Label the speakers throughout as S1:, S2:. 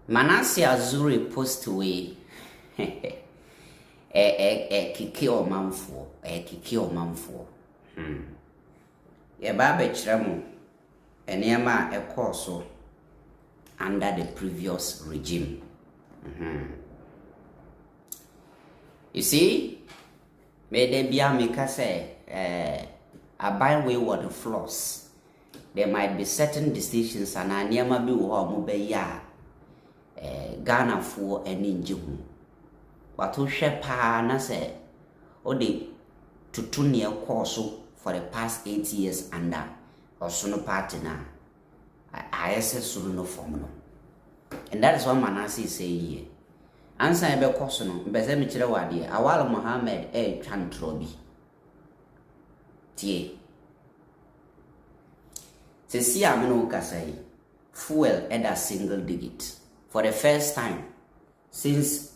S1: Manasseh Azuri post away kiki o manfo ye ba be kiremu enema so under the previous regime. You see, may there be a say abide wayward flaws. There might be certain decisions and anema bi wo mo be ya Ghana for any njihu. But who shepa na say o de to near course for the past 8 years under or sono party na ISS no form no. And that is what Manasseh is saying here. Answer ebe course no mbese mi kire wade Awal Mohammed twantro bi. Tie. Se si ameno ka say fuel at a single digit. For the first time since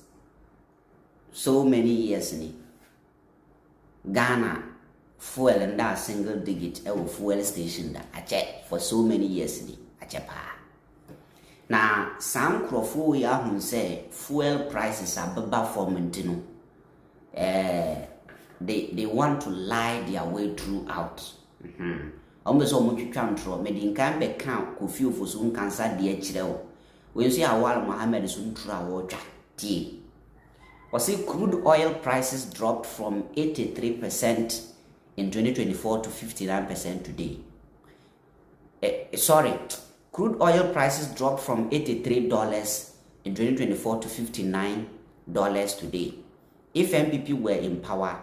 S1: so many years ni Ghana fuel and that single digit fuel station da ache for so many years ni ache pa. Now some crofo we are say fuel prices are baba for mentino. They want to lie their way throughout. Almost so much control me din kan be kan ko fiu for so cancer de chire. When you see Awal Mohammed is tie. Was crude oil prices dropped from 83% in 2024 to 59% today. Crude oil prices dropped from $83 in 2024 to $59 today. If NPP were in power,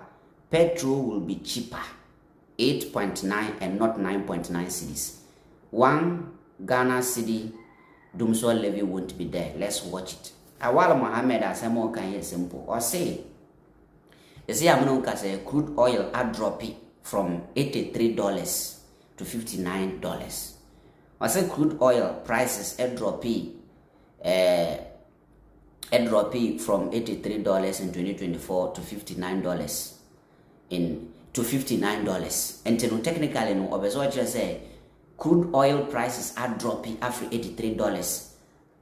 S1: petrol will be cheaper, 8.9 and not 9.9 cedis. 1 Ghana cedi Dumswa levy won't be there. Let's watch it. Awal Mohammed asemo kan ye simple. Or say, you see I'm say crude oil are dropping from $83 to $59. Or say crude oil prices are dropping from $83 in 2024 to $59 to $59. And technically no obeso just say crude oil prices are dropping after $83.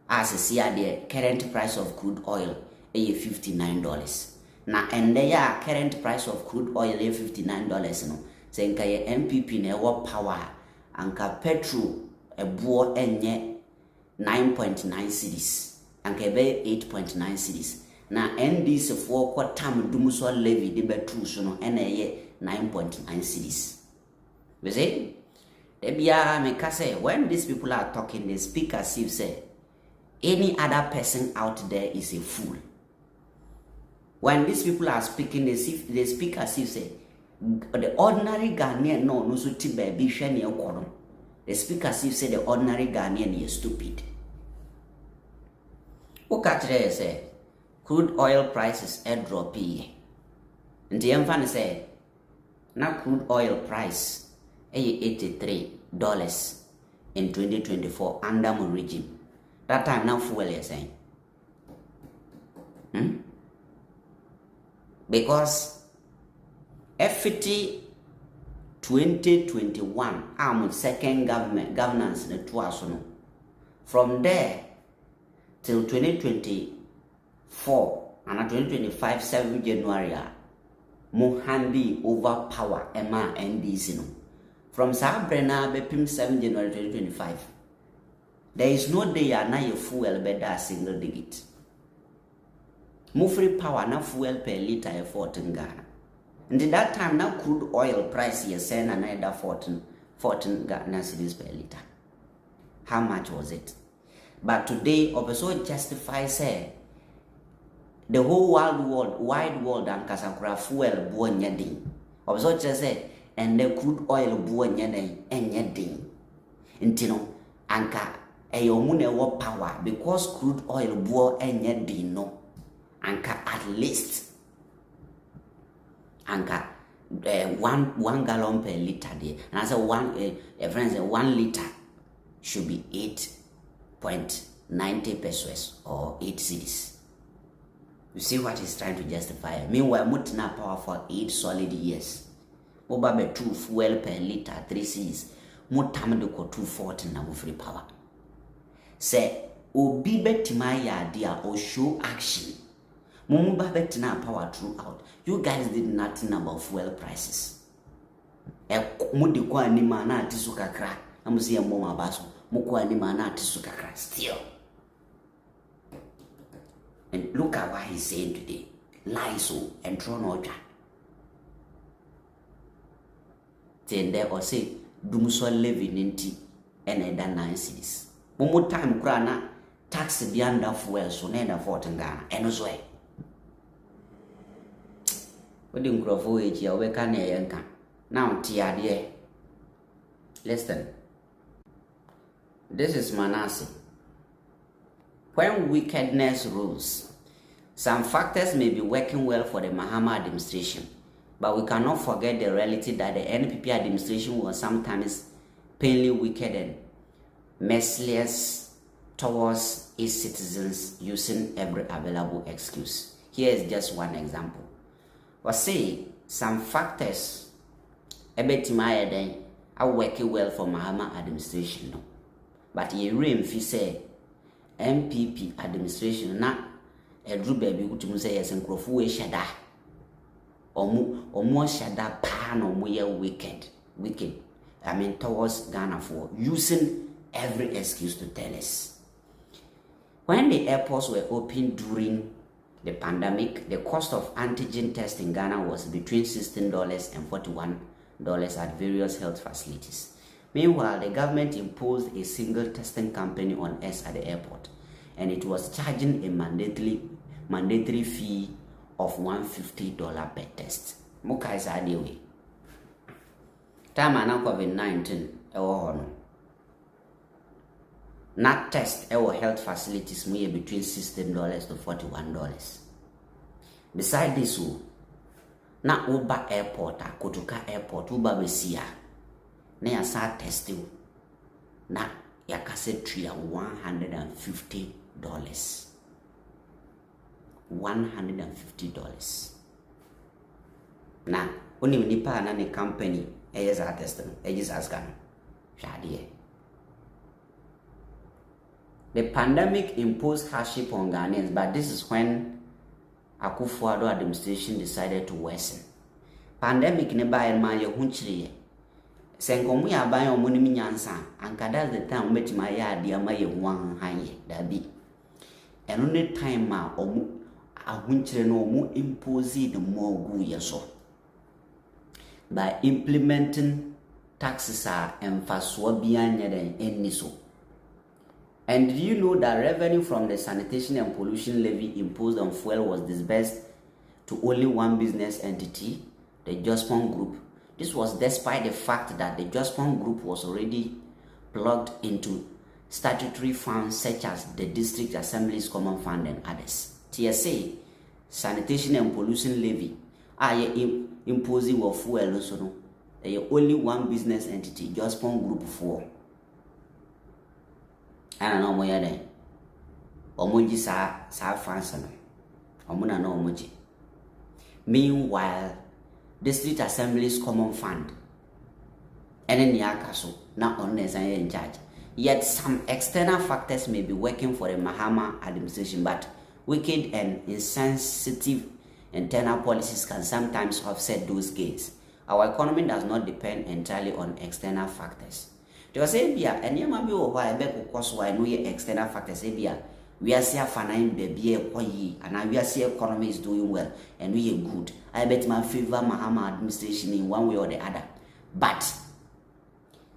S1: As a see the current price of crude oil is $59. Now and the current price of crude oil is $59 no. Say nka NPP na wo power anka petrol ebuo enye 9.9 cedis anka be 8.9 cedis. Na NDC for kwatam dumso levy de betu so no ena ye 9.9 cedis. We say Debia me say when these people are talking, they speak as if say any other person out there is a fool. When these people are speaking, they speak as if say the ordinary Ghanaian no so tibe bi hwe ne ekono. They speak as if say the ordinary Ghanaian is stupid. Okatre say crude oil prices are dropping. And the emphasis say na crude oil price $83 in 2024 under my regime. That time now fuel is saying. Because FT 2021 I'm second governance in the from there till 2024 and 2025 7 January Mohandi overpower Emma NDC no. From Sabrina Bepim 7 January 2025. There is no day na your fuel better single digit. Free power na fuel per liter 14 Ghana. And at that time now crude oil price is saying another 14 Ghana cedis per liter. How much was it? But today also justify say the whole wide world and kasakura fuel buo nyadin. Also just say and the crude oil buo nyadin enyadin. Intino anka eyomune wo power because crude oil buo enyadin no. Anka at least anka 1 gallon per liter there. And I say 1 liter should be 8.90 pesos or 8 cedis. You see what he's trying to justify. Meanwhile, mutina power for 8 solid years. Oba 2 fuel per liter 3 cedis. Mutamado ko 240 na free power. Say obi betima ya dia or show action. Mumuba betina power throughout. You guys did nothing about fuel prices. Mudi kwa ni mana atisu kakra. Amusi ya moma baso. Mukwa ni mana atisu kakra. Still. And look at what he's saying today. Lies and throw no order. Tende or say, Dumso living in tea and a 9 cities. Mumu time grana tax the under fuel so nenda fort in Ghana. And also, we didn't grow for it here. We can't yanka. Now, tia, listen. This is Manasseh. When wickedness rules, some factors may be working well for the Mahama administration, but we cannot forget the reality that the NPP administration was sometimes painfully wicked and merciless towards its citizens, using every available excuse. Here is just one example. Or say some factors are working well for Mahama administration, no. But ye remfi say NPP administration na edru baby kutum say yes nkrofo we shada omo shada pa na omo ye wicked I mean towards Ghana for using every excuse to tell us. When the airports were open during the pandemic, the cost of antigen test in Ghana was between $16 and $41 at various health facilities. Meanwhile, the government imposed a single testing company on us at the airport, and it was charging a mandatory fee of $150 per test. Muka is anyway. Time ana COVID-19 ewo hono. Not test our health facilities may between $16 to $41. Beside this, na Uba airport, Kotuka airport, Uba Besia, na yasa testing, na yakase tria $150. $150. Na oni nipa na ne company eyeza testing, ejis askan. Shadiye. The pandemic imposed hardship on Ghanaians, but this is when Akufo-Addo administration decided to worsen. Pandemic ne ba elma ye hunchire. Senkomu ya ba yo monimi nyansa, anka that's the time metima ya ade ama ye wan hanye dabi. Eno ne time ma omu ahunchire no omu impose the more gu yeso. By implementing taxes are emphasis bianya den eniso. And do you know that revenue from the sanitation and pollution levy imposed on fuel was disbursed to only one business entity, the Jospon Group? This was despite the fact that the Jospon Group was already plugged into statutory funds such as the District Assembly's Common Fund and others. TSA, sanitation and pollution levy, are imposing of fuel also no. Only one business entity, Jospon Group 4. I don't know more than Omoji sa fancy. Omuna no Omoji. Meanwhile, District Assembly's Common Fund and in Yakaso, not honest and in charge. Yet some external factors may be working for the Mahama administration, but wicked and insensitive internal policies can sometimes offset those gains. Our economy does not depend entirely on external factors. Because Abia, and you might be why I beg course why no external factors. Abia, we are seeing fine baby, and we are seeing economy is doing well, and we are good. I bet my favor Mahama administration in one way or the other. But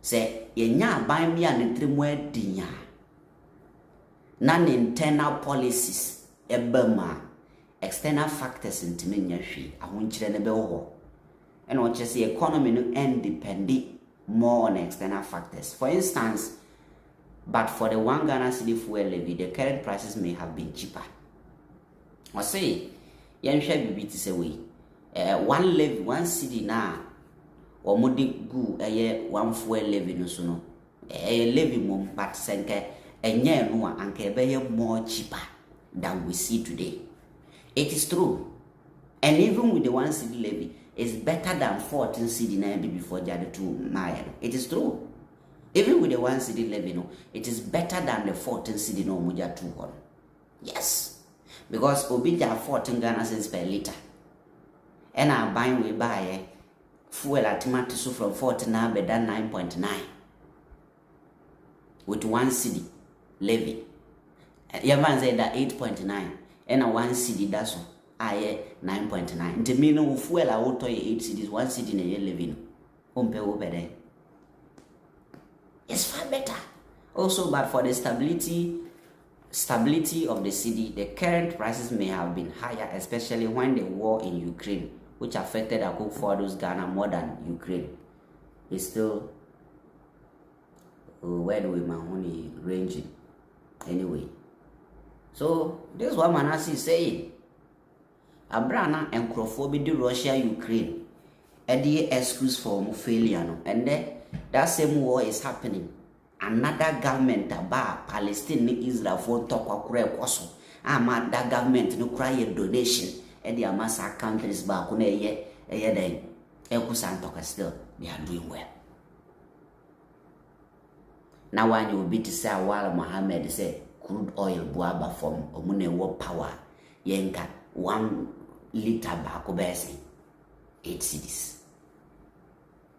S1: say, ye nya buy me an trimwe dinya. Non internal policies, ebema, external factors in Timinyashi, I won't never. And what you see, economy no independent. More on external factors. For instance, but for the 1 Ghana cedi fuel levy, the current prices may have been cheaper. Or say, yen share BBT say we 1 levy 1 cedi na or mudi gu one fuel levy no so no levy mum but senke enye no anke be more cheaper than we see today. It is true. And even with the 1 cedi levy, is better than 14 cedi before Jade 2 Maya. It is true. Even with the 1 cedi levy, no, it is better than the 14 cedi no muja 200. Yes, because obija 14 Ghana cents per liter. And our buying we buy fuel at tomato from 40 now better 9.9 with 1 cedi levy. Yaman said that 8.9 and a 1 cedi that's I 9.9. The meaning of fuel auto 8 cedis 1 cedi in a levy. It's far better. Also, but for the stability of the cedi, the current prices may have been higher, especially when the war in Ukraine, which affected Akufo-Addo's Ghana more than Ukraine, is still where do we money ranging anyway. So this is what Manasseh is saying. Abrana and Crawford do Russia Ukraine, and the excuse for failure, and then that same war is happening. Another government about Palestine, Israel for talk kwaso. That government no cry a donation. And the Manasseh countries back on a year then. Still, they are doing well. Now when you be to say Awal Mohammed say crude oil buaba from omune war power yenka 1 liter back obesi 8 cedis.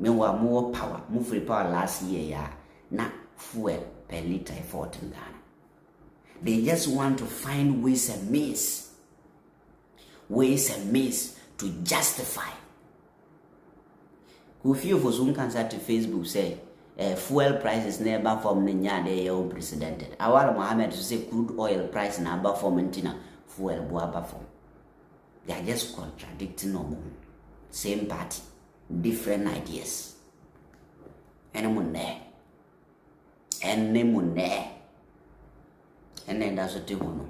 S1: Meanwhile, more power, more free power last year, na fuel per liter 14 Ghana. They just want to find ways and means to justify. If you for some cancer to Facebook say, fuel prices never from Nenya they are unprecedented. Awal Mohammed to say crude oil price never from Mentina fuel buaba from. They are just contradicting no more. Same party. Different ideas. And then that's what you know.